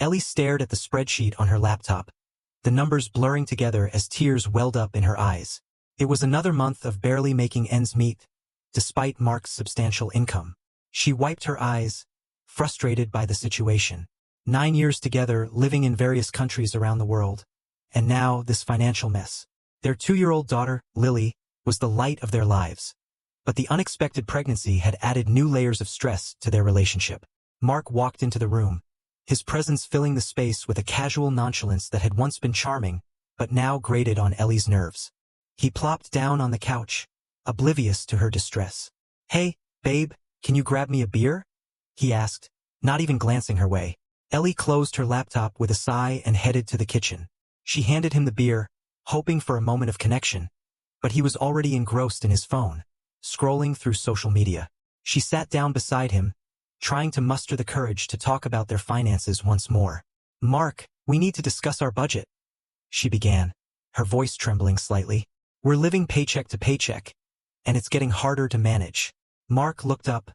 Ellie stared at the spreadsheet on her laptop, the numbers blurring together as tears welled up in her eyes. It was another month of barely making ends meet, despite Mark's substantial income. She wiped her eyes, frustrated by the situation. 9 years together, living in various countries around the world. And now, this financial mess. Their 2-year-old daughter, Lily, was the light of their lives. But the unexpected pregnancy had added new layers of stress to their relationship. Mark walked into the room, his presence filling the space with a casual nonchalance that had once been charming, but now grated on Ellie's nerves. He plopped down on the couch, oblivious to her distress. "Hey, babe, can you grab me a beer?" he asked, not even glancing her way. Ellie closed her laptop with a sigh and headed to the kitchen. She handed him the beer, hoping for a moment of connection, but he was already engrossed in his phone, scrolling through social media. She sat down beside him, trying to muster the courage to talk about their finances once more. "Mark, we need to discuss our budget," she began, her voice trembling slightly. "We're living paycheck to paycheck, and it's getting harder to manage." Mark looked up,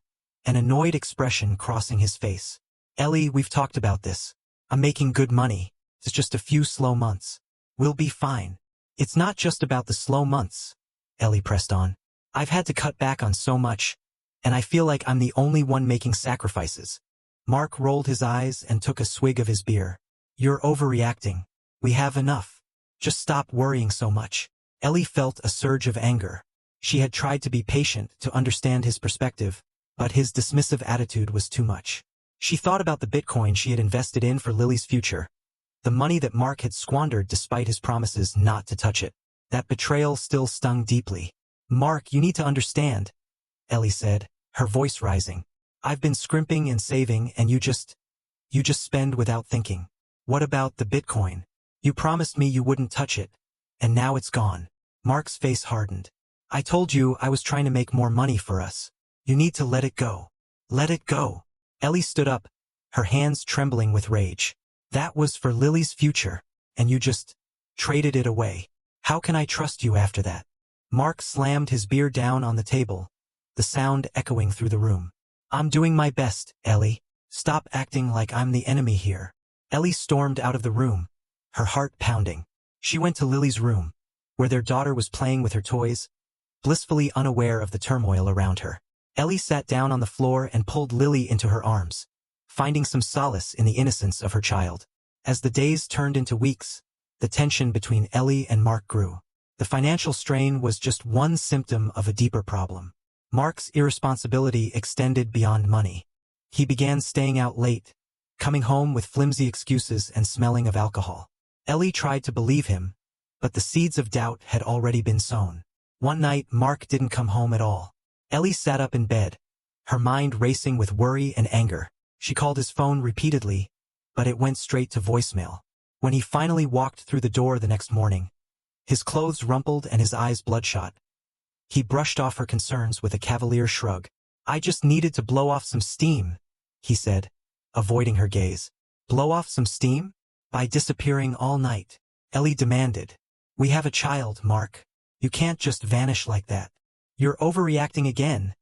an annoyed expression crossing his face. "Ellie, we've talked about this. I'm making good money. It's just a few slow months. We'll be fine." "It's not just about the slow months," Ellie pressed on. "I've had to cut back on so much, and I feel like I'm the only one making sacrifices." Mark rolled his eyes and took a swig of his beer. "You're overreacting. We have enough. Just stop worrying so much." Ellie felt a surge of anger. She had tried to be patient to understand his perspective, but his dismissive attitude was too much. She thought about the Bitcoin she had invested in for Lily's future, the money that Mark had squandered despite his promises not to touch it. That betrayal still stung deeply. "Mark, you need to understand," Ellie said, her voice rising. "I've been scrimping and saving, and you just spend without thinking. What about the Bitcoin? You promised me you wouldn't touch it, and now it's gone." Mark's face hardened. "I told you I was trying to make more money for us. You need to let it go." "Let it go." Ellie stood up, her hands trembling with rage. "That was for Lily's future, and you just traded it away. How can I trust you after that?" Mark slammed his beer down on the table, the sound echoing through the room. "I'm doing my best, Ellie. Stop acting like I'm the enemy here." Ellie stormed out of the room, her heart pounding. She went to Lily's room, where their daughter was playing with her toys, blissfully unaware of the turmoil around her. Ellie sat down on the floor and pulled Lily into her arms, finding some solace in the innocence of her child. As the days turned into weeks, the tension between Ellie and Mark grew. The financial strain was just one symptom of a deeper problem. Mark's irresponsibility extended beyond money. He began staying out late, coming home with flimsy excuses and smelling of alcohol. Ellie tried to believe him, but the seeds of doubt had already been sown. One night, Mark didn't come home at all. Ellie sat up in bed, her mind racing with worry and anger. She called his phone repeatedly, but it went straight to voicemail. When he finally walked through the door the next morning, his clothes rumpled and his eyes bloodshot, he brushed off her concerns with a cavalier shrug. "I just needed to blow off some steam," he said, avoiding her gaze. "Blow off some steam? By disappearing all night?" Ellie demanded. "We have a child, Mark. You can't just vanish like that." "You're overreacting again,"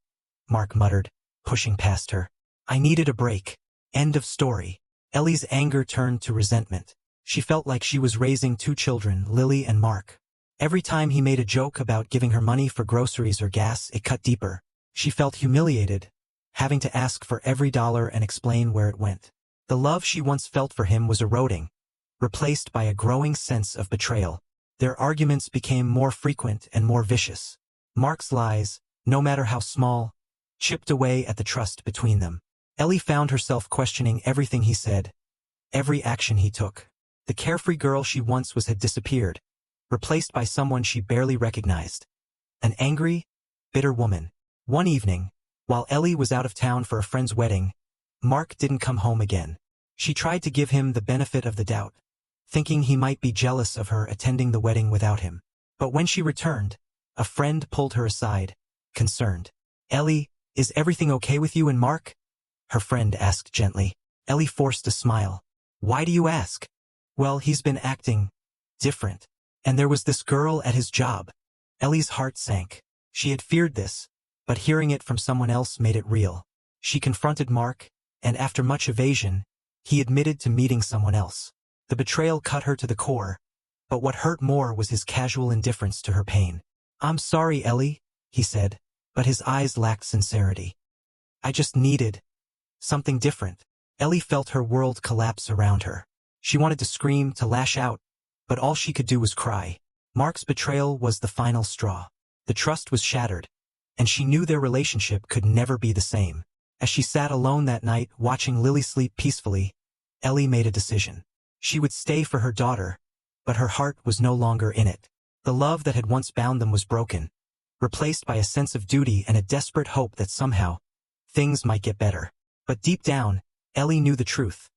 Mark muttered, pushing past her. "I needed a break. End of story." Ellie's anger turned to resentment. She felt like she was raising 2 children, Lily and Mark. Every time he made a joke about giving her money for groceries or gas, it cut deeper. She felt humiliated, having to ask for every dollar and explain where it went. The love she once felt for him was eroding, replaced by a growing sense of betrayal. Their arguments became more frequent and more vicious. Mark's lies, no matter how small, chipped away at the trust between them. Ellie found herself questioning everything he said, every action he took. The carefree girl she once was had disappeared, replaced by someone she barely recognized. An angry, bitter woman. One evening, while Ellie was out of town for a friend's wedding, Mark didn't come home again. She tried to give him the benefit of the doubt, thinking he might be jealous of her attending the wedding without him. But when she returned, a friend pulled her aside, concerned. "Ellie, is everything okay with you and Mark?" her friend asked gently. Ellie forced a smile. "Why do you ask?" "Well, he's been acting different. And there was this girl at his job." Ellie's heart sank. She had feared this, but hearing it from someone else made it real. She confronted Mark, and after much evasion, He admitted to meeting someone else. The betrayal cut her to the core, but what hurt more was his casual indifference to her pain. "I'm sorry, Ellie," he said, but his eyes lacked sincerity. "I just needed something different." Ellie felt her world collapse around her. She wanted to scream, to lash out, but all she could do was cry. Mark's betrayal was the final straw. The trust was shattered, and she knew their relationship could never be the same. As she sat alone that night, watching Lily sleep peacefully, Ellie made a decision. She would stay for her daughter, but her heart was no longer in it. The love that had once bound them was broken, replaced by a sense of duty and a desperate hope that somehow things might get better. But deep down, Ellie knew the truth.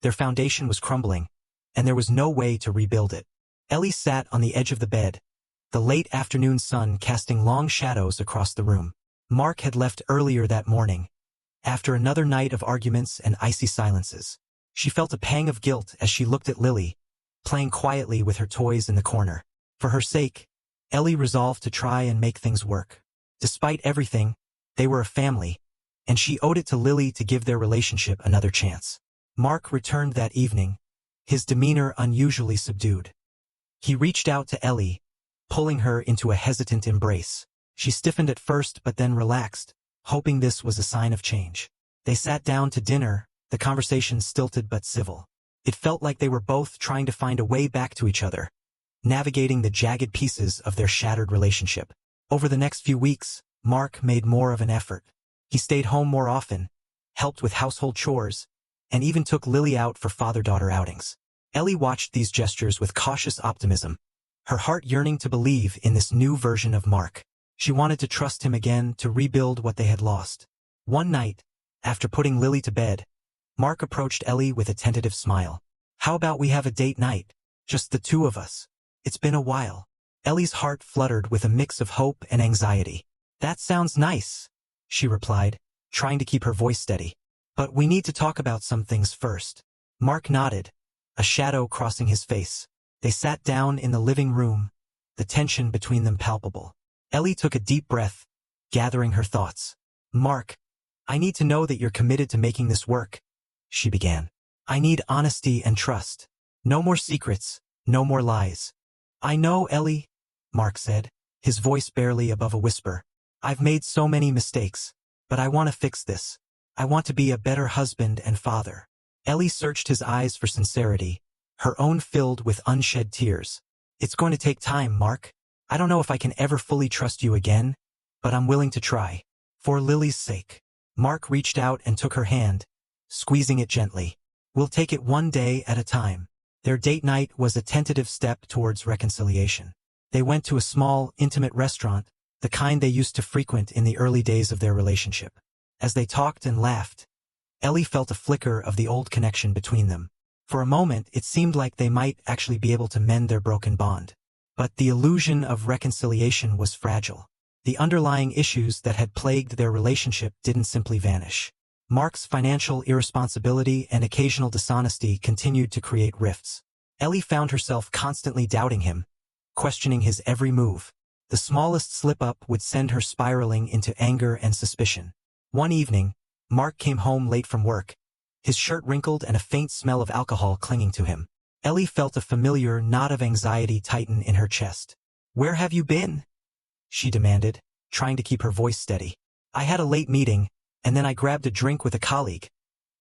Their foundation was crumbling, and there was no way to rebuild it. Ellie sat on the edge of the bed, the late afternoon sun casting long shadows across the room. Mark had left earlier that morning, after another night of arguments and icy silences. She felt a pang of guilt as she looked at Lily, playing quietly with her toys in the corner. For her sake, Ellie resolved to try and make things work. Despite everything, they were a family, and she owed it to Lily to give their relationship another chance. Mark returned that evening, his demeanor unusually subdued. He reached out to Ellie, pulling her into a hesitant embrace. She stiffened at first but then relaxed, hoping this was a sign of change. They sat down to dinner, the conversation stilted but civil. It felt like they were both trying to find a way back to each other, navigating the jagged pieces of their shattered relationship. Over the next few weeks, Mark made more of an effort. He stayed home more often, helped with household chores, and even took Lily out for father-daughter outings. Ellie watched these gestures with cautious optimism, her heart yearning to believe in this new version of Mark. She wanted to trust him again, to rebuild what they had lost. One night, after putting Lily to bed, Mark approached Ellie with a tentative smile. "How about we have a date night? Just the two of us. It's been a while." Ellie's heart fluttered with a mix of hope and anxiety. "That sounds nice," she replied, trying to keep her voice steady. "But we need to talk about some things first." Mark nodded, a shadow crossing his face. They sat down in the living room, the tension between them palpable. Ellie took a deep breath, gathering her thoughts. "Mark, I need to know that you're committed to making this work," she began. "I need honesty and trust. No more secrets, no more lies." "I know, Ellie," Mark said, his voice barely above a whisper. "I've made so many mistakes, but I want to fix this. I want to be a better husband and father." Ellie searched his eyes for sincerity, her own filled with unshed tears. "It's going to take time, Mark. I don't know if I can ever fully trust you again, but I'm willing to try. For Lily's sake." Mark reached out and took her hand, squeezing it gently. "We'll take it one day at a time." Their date night was a tentative step towards reconciliation. They went to a small, intimate restaurant, the kind they used to frequent in the early days of their relationship. As they talked and laughed, Ellie felt a flicker of the old connection between them. For a moment, it seemed like they might actually be able to mend their broken bond. But the illusion of reconciliation was fragile. The underlying issues that had plagued their relationship didn't simply vanish. Mark's financial irresponsibility and occasional dishonesty continued to create rifts. Ellie found herself constantly doubting him, questioning his every move. The smallest slip-up would send her spiraling into anger and suspicion. One evening, Mark came home late from work, his shirt wrinkled and a faint smell of alcohol clinging to him. Ellie felt a familiar knot of anxiety tighten in her chest. "Where have you been?" she demanded, trying to keep her voice steady. "I had a late meeting, and then I grabbed a drink with a colleague,"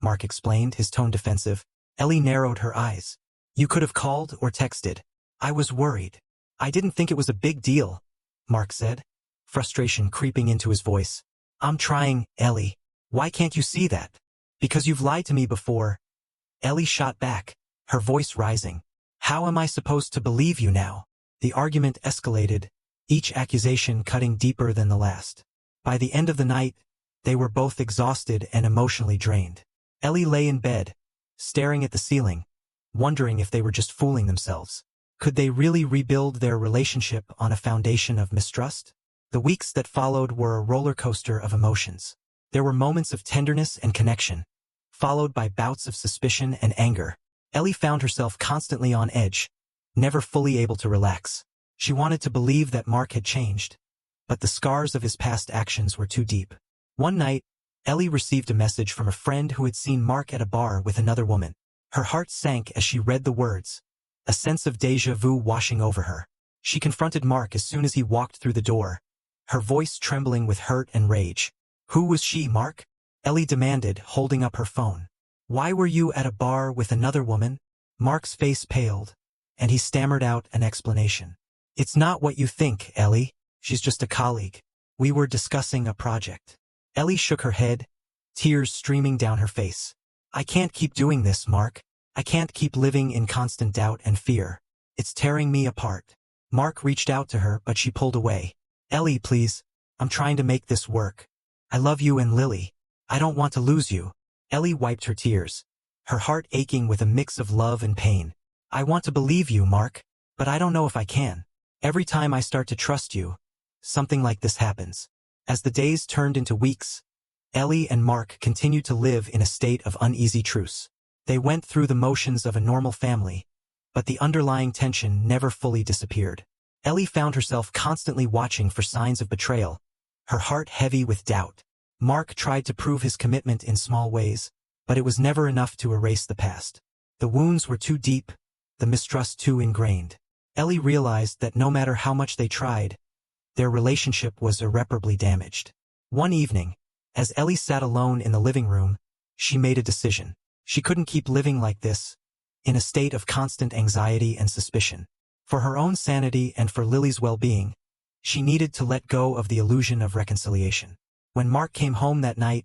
Mark explained, his tone defensive. Ellie narrowed her eyes. "You could have called or texted. I was worried." "I didn't think it was a big deal," Mark said, frustration creeping into his voice. "I'm trying, Ellie. Why can't you see that?" "Because you've lied to me before." Ellie shot back, her voice rising. "How am I supposed to believe you now?" The argument escalated, each accusation cutting deeper than the last. By the end of the night, they were both exhausted and emotionally drained. Ellie lay in bed, staring at the ceiling, wondering if they were just fooling themselves. Could they really rebuild their relationship on a foundation of mistrust? The weeks that followed were a roller coaster of emotions. There were moments of tenderness and connection, followed by bouts of suspicion and anger. Ellie found herself constantly on edge, never fully able to relax. She wanted to believe that Mark had changed, but the scars of his past actions were too deep. One night, Ellie received a message from a friend who had seen Mark at a bar with another woman. Her heart sank as she read the words, a sense of déjà vu washing over her. She confronted Mark as soon as he walked through the door, her voice trembling with hurt and rage. Who was she, Mark? Ellie demanded, holding up her phone. Why were you at a bar with another woman? Mark's face paled, and he stammered out an explanation. It's not what you think, Ellie. She's just a colleague. We were discussing a project. Ellie shook her head, tears streaming down her face. I can't keep doing this, Mark. I can't keep living in constant doubt and fear. It's tearing me apart. Mark reached out to her, but she pulled away. Ellie, please. I'm trying to make this work. I love you and Lily. I don't want to lose you. Ellie wiped her tears, her heart aching with a mix of love and pain. I want to believe you, Mark, but I don't know if I can. Every time I start to trust you, something like this happens. As the days turned into weeks, Ellie and Mark continued to live in a state of uneasy truce. They went through the motions of a normal family, but the underlying tension never fully disappeared. Ellie found herself constantly watching for signs of betrayal, her heart heavy with doubt. Mark tried to prove his commitment in small ways, but it was never enough to erase the past. The wounds were too deep, the mistrust too ingrained. Ellie realized that no matter how much they tried, their relationship was irreparably damaged. One evening, as Ellie sat alone in the living room, she made a decision. She couldn't keep living like this, in a state of constant anxiety and suspicion. For her own sanity and for Lily's well-being, she needed to let go of the illusion of reconciliation. When Mark came home that night,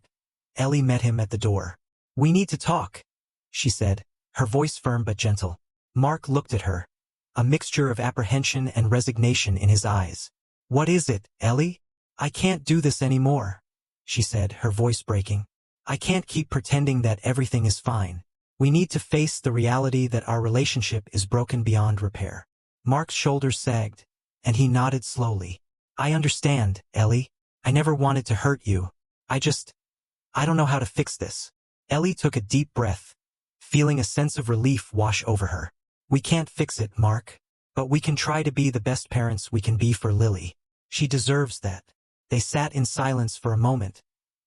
Ellie met him at the door. We need to talk, she said, her voice firm but gentle. Mark looked at her, a mixture of apprehension and resignation in his eyes. What is it, Ellie? I can't do this anymore, she said, her voice breaking. I can't keep pretending that everything is fine. We need to face the reality that our relationship is broken beyond repair. Mark's shoulders sagged, and he nodded slowly. I understand, Ellie. I never wanted to hurt you. I don't know how to fix this. Ellie took a deep breath, feeling a sense of relief wash over her. We can't fix it, Mark, but we can try to be the best parents we can be for Lily. She deserves that. They sat in silence for a moment,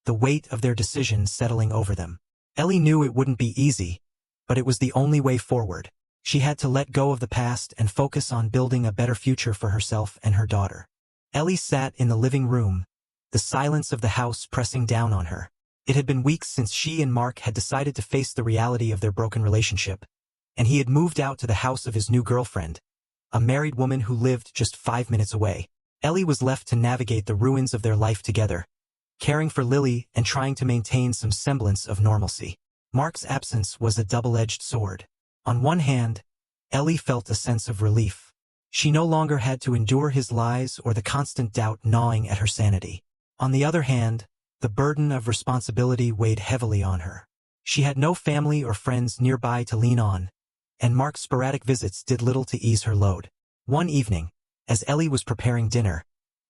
the weight of their decision settling over them. Ellie knew it wouldn't be easy, but it was the only way forward. She had to let go of the past and focus on building a better future for herself and her daughter. Ellie sat in the living room, the silence of the house pressing down on her. It had been weeks since she and Mark had decided to face the reality of their broken relationship, and he had moved out to the house of his new girlfriend, a married woman who lived just 5 minutes away. Ellie was left to navigate the ruins of their life together, caring for Lily and trying to maintain some semblance of normalcy. Mark's absence was a double-edged sword. On one hand, Ellie felt a sense of relief. She no longer had to endure his lies or the constant doubt gnawing at her sanity. On the other hand, the burden of responsibility weighed heavily on her. She had no family or friends nearby to lean on, and Mark's sporadic visits did little to ease her load. One evening, as Ellie was preparing dinner,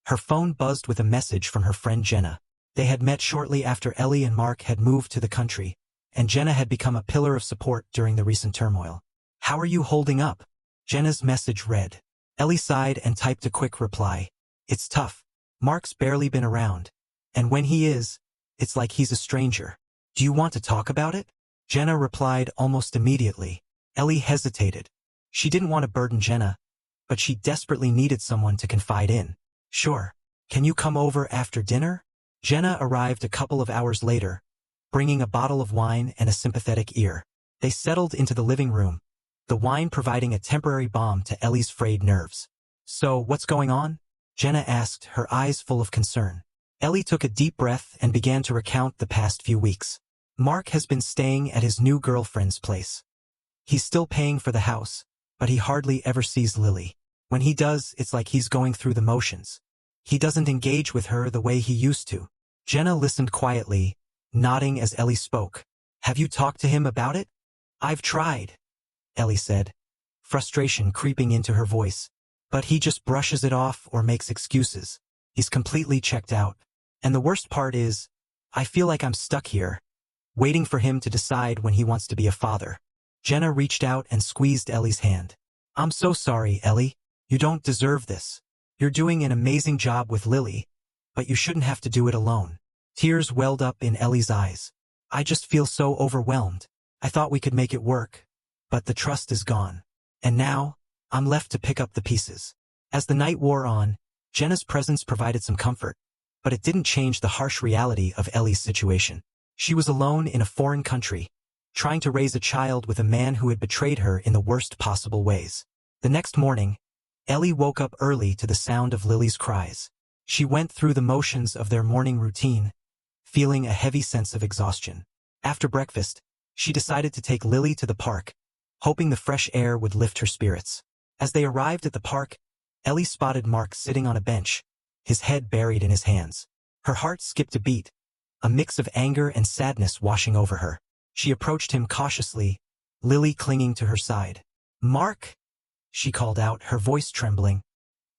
her phone buzzed with a message from her friend Jenna. They had met shortly after Ellie and Mark had moved to the country, and Jenna had become a pillar of support during the recent turmoil. How are you holding up? Jenna's message read. Ellie sighed and typed a quick reply. It's tough. Mark's barely been around, and when he is, it's like he's a stranger. Do you want to talk about it? Jenna replied almost immediately. Ellie hesitated. She didn't want to burden Jenna, but she desperately needed someone to confide in. Sure. Can you come over after dinner? Jenna arrived a couple of hours later, bringing a bottle of wine and a sympathetic ear. They settled into the living room, the wine providing a temporary balm to Ellie's frayed nerves. So, what's going on? Jenna asked, her eyes full of concern. Ellie took a deep breath and began to recount the past few weeks. Mark has been staying at his new girlfriend's place. He's still paying for the house, but he hardly ever sees Lily. When he does, it's like he's going through the motions. He doesn't engage with her the way he used to. Jenna listened quietly, nodding as Ellie spoke. Have you talked to him about it? I've tried, Ellie said, frustration creeping into her voice. But he just brushes it off or makes excuses. He's completely checked out. And the worst part is, I feel like I'm stuck here, waiting for him to decide when he wants to be a father. Jenna reached out and squeezed Ellie's hand. I'm so sorry, Ellie. You don't deserve this. You're doing an amazing job with Lily, but you shouldn't have to do it alone. Tears welled up in Ellie's eyes. I just feel so overwhelmed. I thought we could make it work. But the trust is gone. And now, I'm left to pick up the pieces. As the night wore on, Jenna's presence provided some comfort, but it didn't change the harsh reality of Ellie's situation. She was alone in a foreign country, trying to raise a child with a man who had betrayed her in the worst possible ways. The next morning, Ellie woke up early to the sound of Lily's cries. She went through the motions of their morning routine, feeling a heavy sense of exhaustion. After breakfast, she decided to take Lily to the park, hoping the fresh air would lift her spirits. As they arrived at the park, Ellie spotted Mark sitting on a bench, his head buried in his hands. Her heart skipped a beat, a mix of anger and sadness washing over her. She approached him cautiously, Lily clinging to her side. "Mark!" she called out, her voice trembling.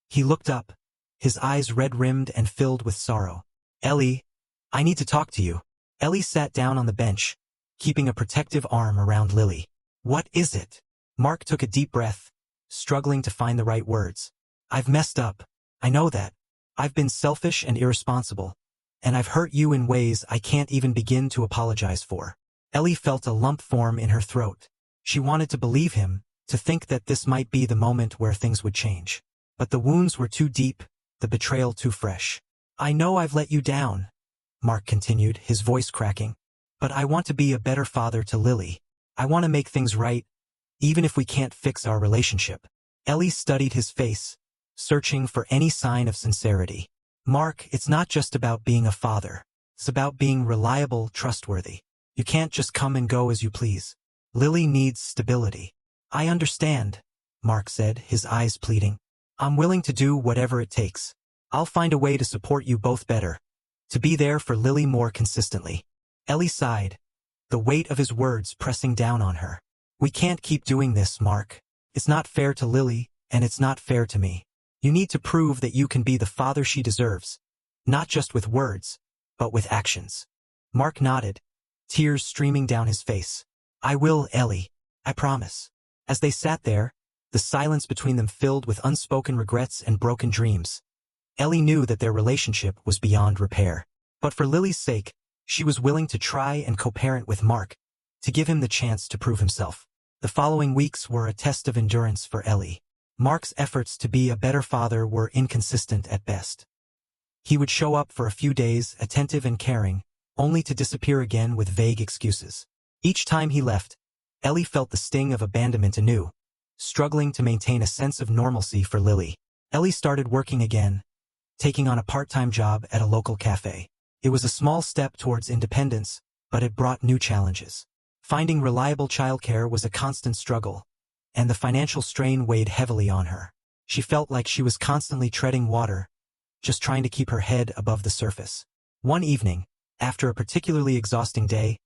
He looked up, his eyes red-rimmed and filled with sorrow. "Ellie, I need to talk to you." Ellie sat down on the bench, keeping a protective arm around Lily. "What is it?" Mark took a deep breath, struggling to find the right words. "I've messed up. I know that. I've been selfish and irresponsible, and I've hurt you in ways I can't even begin to apologize for." Ellie felt a lump form in her throat. She wanted to believe him, to think that this might be the moment where things would change. But the wounds were too deep, the betrayal too fresh. "I know I've let you down," Mark continued, his voice cracking. "But I want to be a better father to Lily. I want to make things right, even if we can't fix our relationship." Ellie studied his face, searching for any sign of sincerity. "Mark, it's not just about being a father. It's about being reliable, trustworthy. You can't just come and go as you please. Lily needs stability." "I understand," Mark said, his eyes pleading. "I'm willing to do whatever it takes. I'll find a way to support you both better, to be there for Lily more consistently." Ellie sighed, the weight of his words pressing down on her. "We can't keep doing this, Mark. It's not fair to Lily, and it's not fair to me. You need to prove that you can be the father she deserves, not just with words, but with actions." Mark nodded, tears streaming down his face. "I will, Ellie. I promise." As they sat there, the silence between them filled with unspoken regrets and broken dreams, Ellie knew that their relationship was beyond repair. But for Lily's sake, she was willing to try and co-parent with Mark, to give him the chance to prove himself. The following weeks were a test of endurance for Ellie. Mark's efforts to be a better father were inconsistent at best. He would show up for a few days, attentive and caring, only to disappear again with vague excuses. Each time he left, Ellie felt the sting of abandonment anew, struggling to maintain a sense of normalcy for Lily. Ellie started working again, taking on a part-time job at a local cafe. It was a small step towards independence, but it brought new challenges. Finding reliable childcare was a constant struggle, and the financial strain weighed heavily on her. She felt like she was constantly treading water, just trying to keep her head above the surface. One evening, after a particularly exhausting day,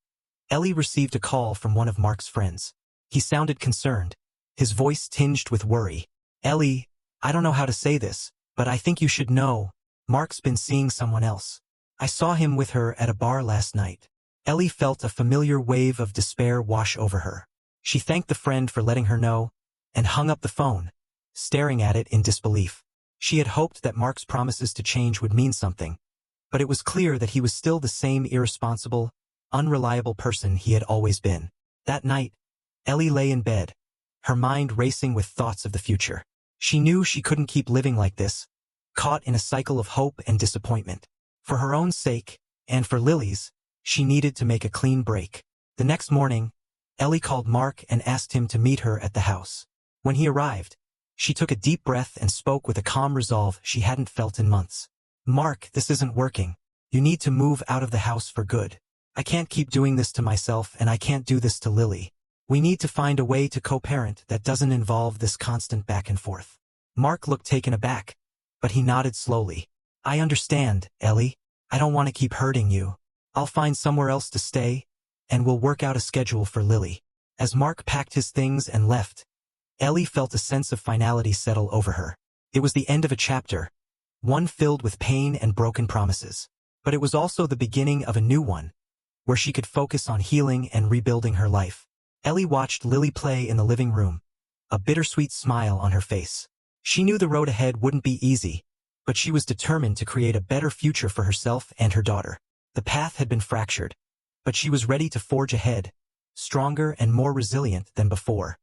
Ellie received a call from one of Mark's friends. He sounded concerned, his voice tinged with worry. "Ellie, I don't know how to say this, but I think you should know. Mark's been seeing someone else. I saw him with her at a bar last night." Ellie felt a familiar wave of despair wash over her. She thanked the friend for letting her know, and hung up the phone, staring at it in disbelief. She had hoped that Mark's promises to change would mean something, but it was clear that he was still the same irresponsible, unreliable person he had always been. That night, Ellie lay in bed, her mind racing with thoughts of the future. She knew she couldn't keep living like this, caught in a cycle of hope and disappointment. For her own sake, and for Lily's, she needed to make a clean break. The next morning, Ellie called Mark and asked him to meet her at the house. When he arrived, she took a deep breath and spoke with a calm resolve she hadn't felt in months. "Mark, this isn't working. You need to move out of the house for good. I can't keep doing this to myself, and I can't do this to Lily. We need to find a way to co-parent that doesn't involve this constant back and forth." Mark looked taken aback, but he nodded slowly. "I understand, Ellie. I don't want to keep hurting you. I'll find somewhere else to stay, and we'll work out a schedule for Lily." As Mark packed his things and left, Ellie felt a sense of finality settle over her. It was the end of a chapter, one filled with pain and broken promises. But it was also the beginning of a new one, where she could focus on healing and rebuilding her life. Ellie watched Lily play in the living room, a bittersweet smile on her face. She knew the road ahead wouldn't be easy, but she was determined to create a better future for herself and her daughter. The path had been fractured, but she was ready to forge ahead, stronger and more resilient than before.